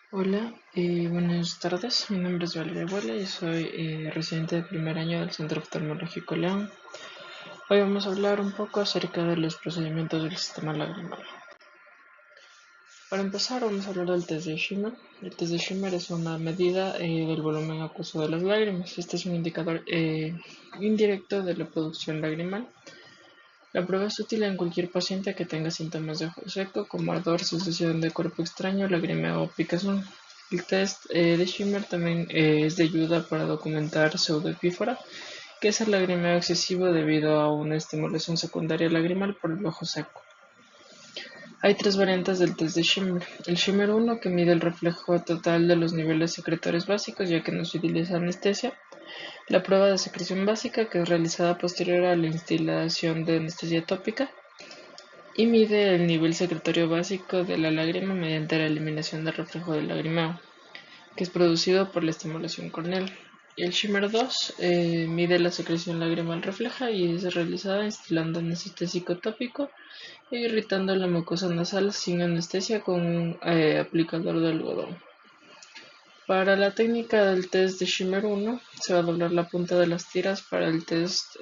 Hola, buenas tardes. Mi nombre es Valeria Abuela y soy residente de primer año del Centro Oftalmológico León. Hoy vamos a hablar un poco acerca de los procedimientos del sistema lagrimal. Para empezar, vamos a hablar del test de Schimmer. El test de Schimmer es una medida del volumen acuoso de las lágrimas. Este es un indicador indirecto de la producción lagrimal. La prueba es útil en cualquier paciente que tenga síntomas de ojo seco, como ardor, sensación de cuerpo extraño, lagrimeo o picazón. El test de Schimmer también es de ayuda para documentar pseudoepífora, que es el lagrimeo excesivo debido a una estimulación secundaria lagrimal por el ojo seco. Hay tres variantes del test de Schimmer. El Schimmer 1, que mide el reflejo total de los niveles secretorios básicos, ya que no se utiliza anestesia. La prueba de secreción básica, que es realizada posterior a la instilación de anestesia tópica. Y mide el nivel secretorio básico de la lágrima mediante la eliminación del reflejo del lagrimeo, que es producido por la estimulación corneal. El Shimmer 2 mide la secreción lagrimal refleja y es realizada instilando anestésico tópico e irritando la mucosa nasal sin anestesia con un aplicador de algodón. Para la técnica del test de Shimmer 1 se va a doblar la punta de las tiras para el test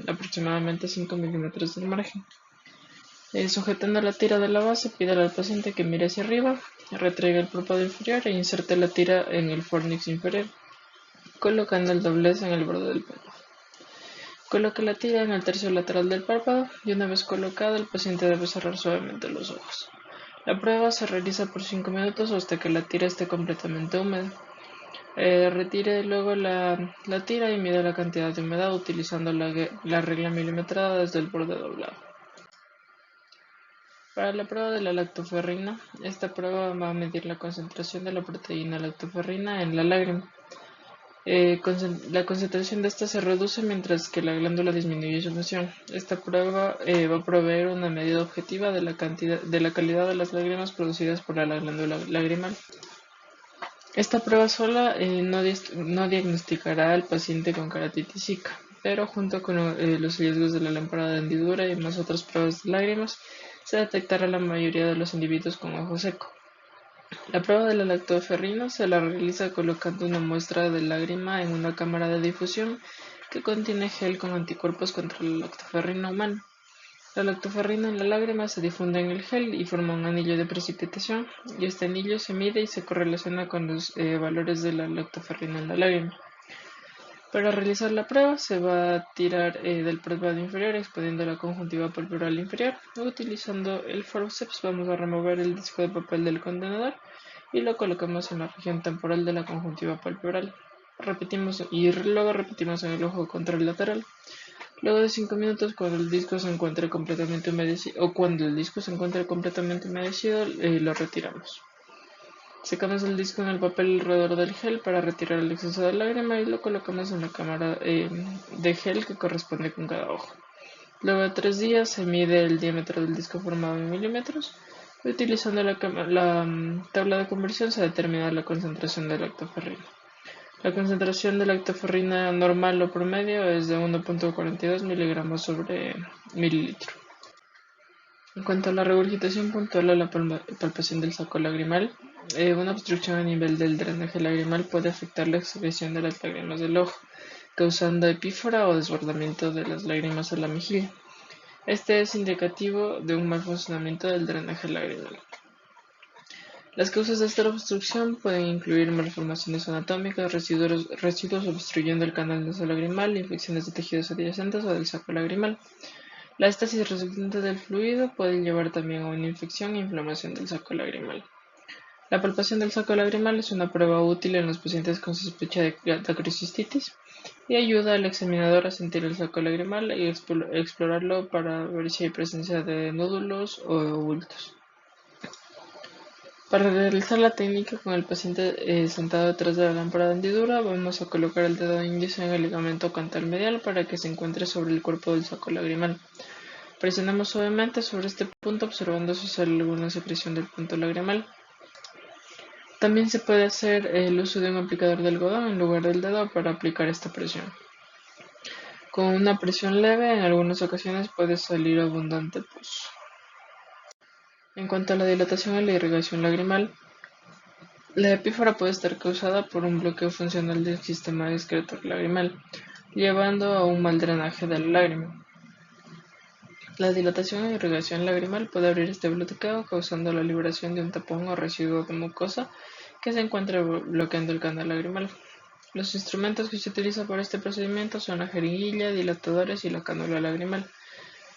aproximadamente 5 milímetros del margen. Sujetando la tira de la base, pídale al paciente que mire hacia arriba, retraiga el párpado inferior e inserte la tira en el fornix inferior, colocando el doblez en el borde del párpado. Coloque la tira en el tercio lateral del párpado y una vez colocada, el paciente debe cerrar suavemente los ojos. La prueba se realiza por 5 minutos hasta que la tira esté completamente húmeda. Retire luego la tira y mida la cantidad de humedad utilizando la regla milimetrada desde el borde doblado. Para la prueba de la lactoferrina, esta prueba va a medir la concentración de la proteína lactoferrina en la lágrima. La concentración de esta se reduce mientras que la glándula disminuye su función. Esta prueba va a proveer una medida objetiva de la calidad de las lágrimas producidas por la glándula lagrimal. Esta prueba sola no diagnosticará al paciente con keratitis zika, pero junto con los hallazgos de la lámpara de hendidura y más otras pruebas de lágrimas, se detectará la mayoría de los individuos con ojo seco. La prueba de la lactoferrina se la realiza colocando una muestra de lágrima en una cámara de difusión que contiene gel con anticuerpos contra la lactoferrina humana. La lactoferrina en la lágrima se difunde en el gel y forma un anillo de precipitación, y este anillo se mide y se correlaciona con los valores de la lactoferrina en la lágrima. Para realizar la prueba se va a tirar del párpado inferior exponiendo la conjuntiva palpebral inferior. Utilizando el forceps vamos a remover el disco de papel del contenedor y lo colocamos en la región temporal de la conjuntiva palpebral. Repetimos y luego repetimos en el ojo contralateral. Luego de 5 minutos, cuando el disco se encuentre completamente humedecido, lo retiramos. Secamos el disco en el papel alrededor del gel para retirar el exceso de lágrima y lo colocamos en la cámara de gel que corresponde con cada ojo. Luego de 3 días se mide el diámetro del disco formado en milímetros. Utilizando la tabla de conversión se determina la concentración de lactoferrina. La concentración de lactoferrina normal o promedio es de 1,42 miligramos sobre mililitro. En cuanto a la regurgitación puntual a la palpación del saco lagrimal, una obstrucción a nivel del drenaje lagrimal puede afectar la excreción de las lágrimas del ojo, causando epífora o desbordamiento de las lágrimas a la mejilla. Este es indicativo de un mal funcionamiento del drenaje lagrimal. Las causas de esta obstrucción pueden incluir malformaciones anatómicas, residuos obstruyendo el canal nasolagrimal, infecciones de tejidos adyacentes o del saco lagrimal. La estasis resultante del fluido puede llevar también a una infección e inflamación del saco lagrimal. La palpación del saco lagrimal es una prueba útil en los pacientes con sospecha de acrocistitis y ayuda al examinador a sentir el saco lagrimal y explorarlo para ver si hay presencia de nódulos o bultos. Para realizar la técnica con el paciente sentado detrás de la lámpara de hendidura, vamos a colocar el dedo índice en el ligamento cantal medial para que se encuentre sobre el cuerpo del saco lagrimal. Presionamos suavemente sobre este punto observando si sale alguna secreción del punto lagrimal. También se puede hacer el uso de un aplicador de algodón en lugar del dedo para aplicar esta presión. Con una presión leve, en algunas ocasiones puede salir abundante pus. En cuanto a la dilatación y la irrigación lagrimal, La epífora puede estar causada por un bloqueo funcional del sistema excretor lagrimal, llevando a un mal drenaje de la lágrima. La dilatación e irrigación lagrimal puede abrir este bloqueo, causando la liberación de un tapón o residuo de mucosa que se encuentra bloqueando el canal lagrimal. Los instrumentos que se utilizan para este procedimiento son la jeringuilla, dilatadores y la cánula lagrimal.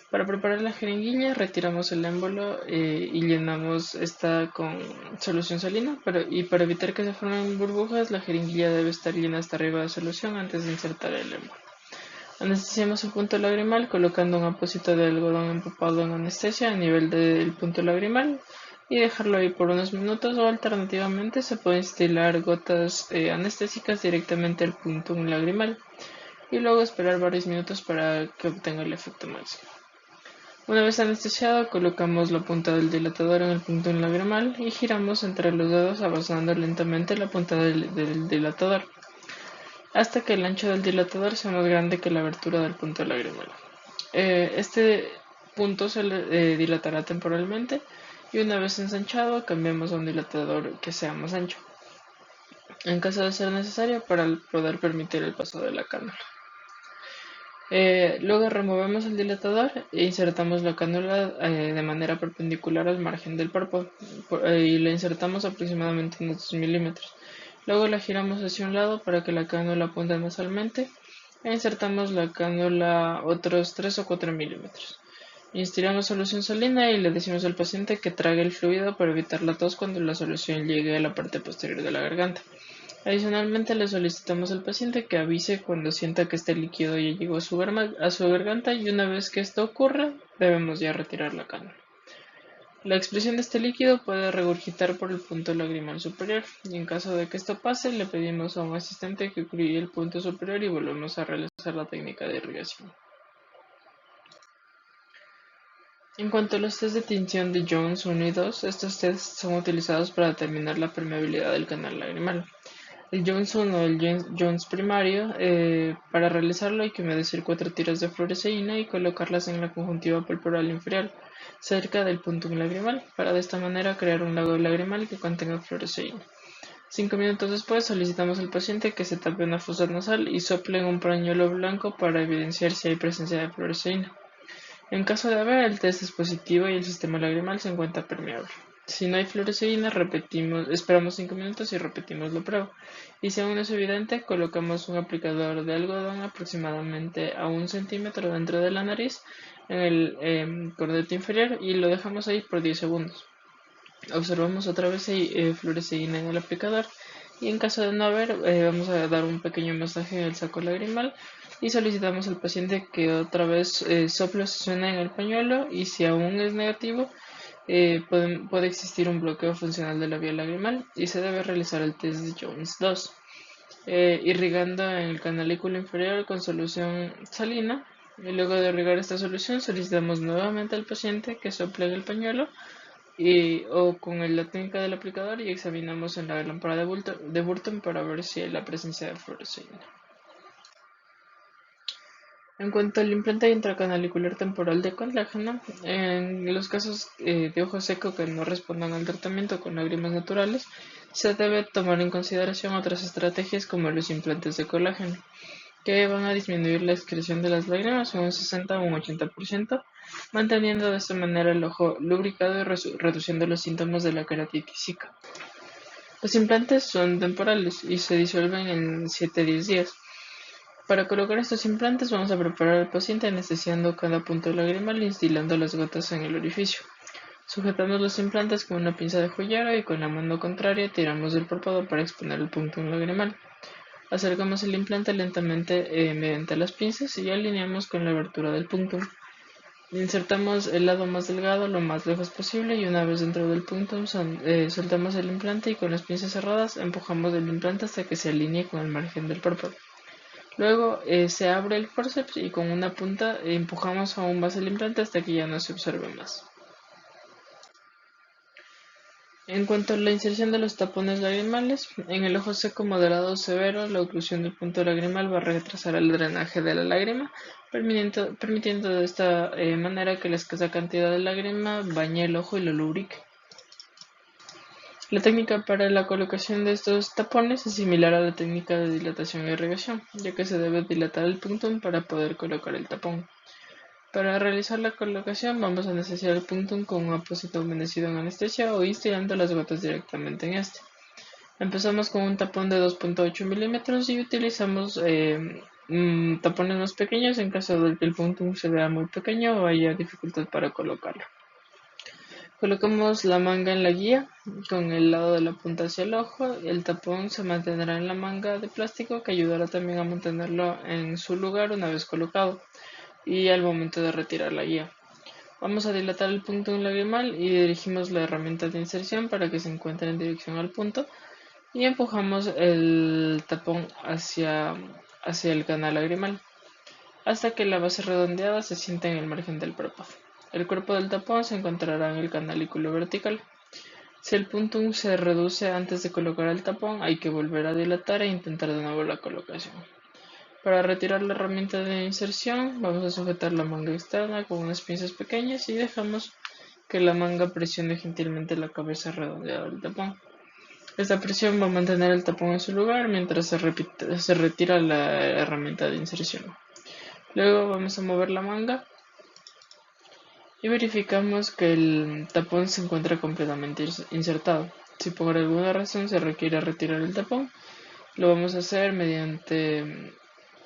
Para preparar la jeringuilla, retiramos el émbolo y llenamos esta con solución salina, y para evitar que se formen burbujas, la jeringuilla debe estar llena hasta arriba de solución antes de insertar el émbolo. Anestesiamos el punto lagrimal colocando un apósito de algodón empapado en anestesia a nivel del punto lagrimal y dejarlo ahí por unos minutos, o alternativamente se puede instilar gotas anestésicas directamente al punto lagrimal y luego esperar varios minutos para que obtenga el efecto máximo. Una vez anestesiado, colocamos la punta del dilatador en el punto lagrimal y giramos entre los dedos avanzando lentamente la punta del dilatador hasta que el ancho del dilatador sea más grande que la abertura del punto lagrimal. Este punto se dilatará temporalmente y una vez ensanchado cambiamos a un dilatador que sea más ancho, en caso de ser necesario, para poder permitir el paso de la cánula. Luego removemos el dilatador e insertamos la cánula de manera perpendicular al margen del párpado y la insertamos aproximadamente unos 2 milímetros. Luego la giramos hacia un lado para que la cánula apunte nasalmente e insertamos la cánula otros 3 o 4 milímetros. Instilamos solución salina y le decimos al paciente que trague el fluido para evitar la tos cuando la solución llegue a la parte posterior de la garganta. Adicionalmente, le solicitamos al paciente que avise cuando sienta que este líquido ya llegó a su garganta, y una vez que esto ocurra, debemos ya retirar la cánula. La expresión de este líquido puede regurgitar por el punto lagrimal superior, y en caso de que esto pase, le pedimos a un asistente que cubra el punto superior y volvemos a realizar la técnica de irrigación. En cuanto a los test de tinción de Jones 1 y 2, estos tests son utilizados para determinar la permeabilidad del canal lagrimal. El Jones 1 o el Jones primario, para realizarlo hay que humedecer 4 tiras de fluoresceína y colocarlas en la conjuntiva pulporal inferior, cerca del punto lagrimal, para de esta manera crear un lago lagrimal que contenga fluoresceína. 5 minutos después solicitamos al paciente que se tape una fosa nasal y sople en un pañuelo blanco para evidenciar si hay presencia de fluoresceína. En caso de haber, el test es positivo y el sistema lagrimal se encuentra permeable. Si no hay fluoresceína, esperamos 5 minutos y repetimos la prueba. Y si aún no es evidente, colocamos un aplicador de algodón aproximadamente a 1 centímetro dentro de la nariz, en el cordete inferior, y lo dejamos ahí por 10 segundos. Observamos otra vez si hay fluoresceína en el aplicador, y en caso de no haber, vamos a dar un pequeño masaje en el saco lagrimal y solicitamos al paciente que otra vez sople o suene en el pañuelo, y si aún es negativo, puede existir un bloqueo funcional de la vía lagrimal y se debe realizar el test de Jones 2, irrigando en el canalículo inferior con solución salina. Y luego de irrigar esta solución, solicitamos nuevamente al paciente que sople en el pañuelo o con la técnica del aplicador, y examinamos en la lámpara de Burton para ver si hay la presencia de fluoresceína. En cuanto al implante intracanalicular temporal de colágeno, en los casos de ojo seco que no respondan al tratamiento con lágrimas naturales, se debe tomar en consideración otras estrategias como los implantes de colágeno, que van a disminuir la excreción de las lágrimas en un 60 o un 80%, manteniendo de esta manera el ojo lubricado y reduciendo los síntomas de la queratitis seca. Los implantes son temporales y se disuelven en 7-10 días. Para colocar estos implantes, vamos a preparar al paciente anestesiando cada punto lagrimal e instilando las gotas en el orificio. Sujetamos los implantes con una pinza de joyero y con la mano contraria tiramos del párpado para exponer el punto lagrimal. Acercamos el implante lentamente mediante las pinzas y alineamos con la abertura del punto. Insertamos el lado más delgado lo más lejos posible, y una vez dentro del punto soltamos el implante y con las pinzas cerradas empujamos el implante hasta que se alinee con el margen del párpado. Luego se abre el forceps y con una punta empujamos aún más el implante hasta que ya no se observe más. En cuanto a la inserción de los tapones lagrimales, en el ojo seco moderado o severo, la oclusión del punto lagrimal va a retrasar el drenaje de la lágrima, permitiendo de esta manera que la escasa cantidad de lágrima bañe el ojo y lo lubrique. La técnica para la colocación de estos tapones es similar a la técnica de dilatación y irrigación, ya que se debe dilatar el punctum para poder colocar el tapón. Para realizar la colocación vamos a necesitar el punctum con un apósito humedecido en anestesia o instilando las gotas directamente en este. Empezamos con un tapón de 2.8 milímetros y utilizamos tapones más pequeños en caso de que el punctum se vea muy pequeño o haya dificultad para colocarlo. Colocamos la manga en la guía con el lado de la punta hacia el ojo. El tapón se mantendrá en la manga de plástico que ayudará también a mantenerlo en su lugar una vez colocado y al momento de retirar la guía. Vamos a dilatar el punto lagrimal y dirigimos la herramienta de inserción para que se encuentre en dirección al punto y empujamos el tapón hacia el canal lagrimal hasta que la base redondeada se sienta en el margen del párpado. El cuerpo del tapón se encontrará en el canalículo vertical. Si el puntum se reduce antes de colocar el tapón, hay que volver a dilatar e intentar de nuevo la colocación. Para retirar la herramienta de inserción, vamos a sujetar la manga externa con unas pinzas pequeñas y dejamos que la manga presione gentilmente la cabeza redondeada del tapón. Esta presión va a mantener el tapón en su lugar mientras se retira la herramienta de inserción. Luego vamos a mover la manga y verificamos que el tapón se encuentra completamente insertado. Si por alguna razón se requiere retirar el tapón, lo vamos a hacer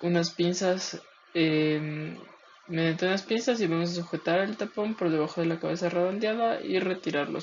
unas pinzas, mediante unas pinzas y vamos a sujetar el tapón por debajo de la cabeza redondeada y retirarlo.